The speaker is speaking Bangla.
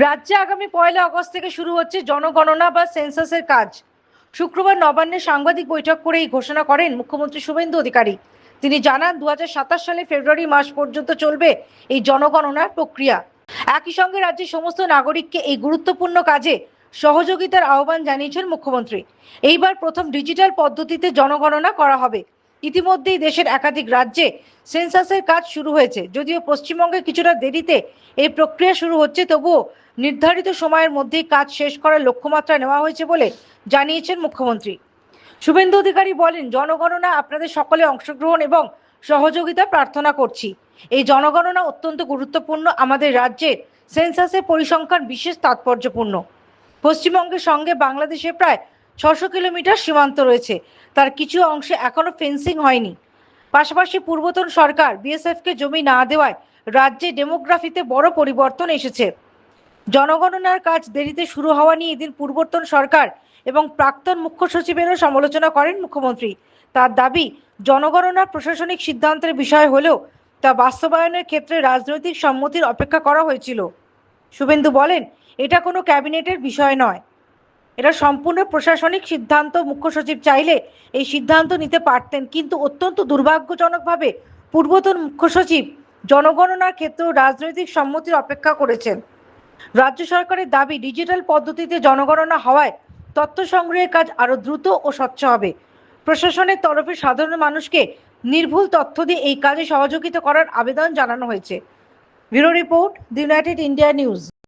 রাজ্যে আগামী 1 আগস্ট থেকে শুরু হচ্ছে জনগণনা বা সেন্সাসের কাজ। শুক্রবার নবান্নে সাংবাদিক বৈঠক করে এই ঘোষণা করেন মুখ্যমন্ত্রী শুভেন্দু অধিকারী। তিনি জানান 2027 সালে ফেব্রুয়ারি মাস পর্যন্ত চলবে এই জনগণনার প্রক্রিয়া। একই সঙ্গে রাজ্যের সমস্ত নাগরিককে এই গুরুত্বপূর্ণ কাজে সহযোগিতার আহ্বান জানিয়েছেন মুখ্যমন্ত্রী। এইবার প্রথম ডিজিটাল পদ্ধতিতে জনগণনা করা হবে। ইতিমধ্যেই দেশের একাধিক রাজ্যে সেন্সাসের কাজ শুরু হয়েছে। যদিও পশ্চিমবঙ্গে কিছুটা দেরিতে এই প্রক্রিয়া শুরু হচ্ছে, তবুও নির্ধারিত সময়ের মধ্যেই কাজ শেষ করার লক্ষ্যমাত্রা নেওয়া হয়েছে বলে জানিয়েছেন মুখ্যমন্ত্রী। শুভেন্দু অধিকারী বলেন, জনগণনা আপনাদের সকলে অংশগ্রহণ এবং সহযোগিতা প্রার্থনা করছি। এই জনগণনা অত্যন্ত গুরুত্বপূর্ণ। আমাদের রাজ্যের সেন্সাসের পরিসংখ্যান বিশেষ তাৎপর্যপূর্ণ। পশ্চিমবঙ্গের সঙ্গে বাংলাদেশে প্রায় 600 কিলোমিটার সীমান্ত রয়েছে। তার কিছু অংশে এখনো ফেন্সিং হয়নি। পাশাপাশি পূর্বতন সরকার বিএসএফকে জমি না দেওয়ায় রাজ্যে ডেমোগ্রাফিতে বড় পরিবর্তন এসেছে। জনগণনার কাজ দেরিতে শুরু হওয়া নিয়ে এদিন পূর্বতন সরকার এবং প্রাক্তন মুখ্য সচিবেরও সমালোচনা করেন মুখ্যমন্ত্রী। তার দাবি, জনগণনা প্রশাসনিক সিদ্ধান্তের বিষয় হলেও তা বাস্তবায়নের ক্ষেত্রে রাজনৈতিক সম্মতির অপেক্ষা করা হয়েছিল। শুভেন্দু বলেন, এটা কোনো ক্যাবিনেটের বিষয় নয়, এটা সম্পূর্ণ প্রশাসনিক সিদ্ধান্ত। মুখ্য সচিব চাইলে এই সিদ্ধান্ত নিতে পারতেন, কিন্তু অত্যন্ত দুর্ভাগ্যজনকভাবে পূর্বতন মুখ্য সচিব জনগণনার ক্ষেত্রেও রাজনৈতিক সম্মতির অপেক্ষা করেছেন। রাজ্য সরকারের দাবি, ডিজিটাল পদ্ধতিতে জনগণনা হওয়ায় তথ্য সংগ্রহের কাজ আরও দ্রুত ও স্বচ্ছ হবে। প্রশাসনের তরফে সাধারণ মানুষকে নির্ভুল তথ্য দিয়ে এই কাজে সহযোগিতা করার আবেদন জানানো হয়েছে। Bureau report, the United India news.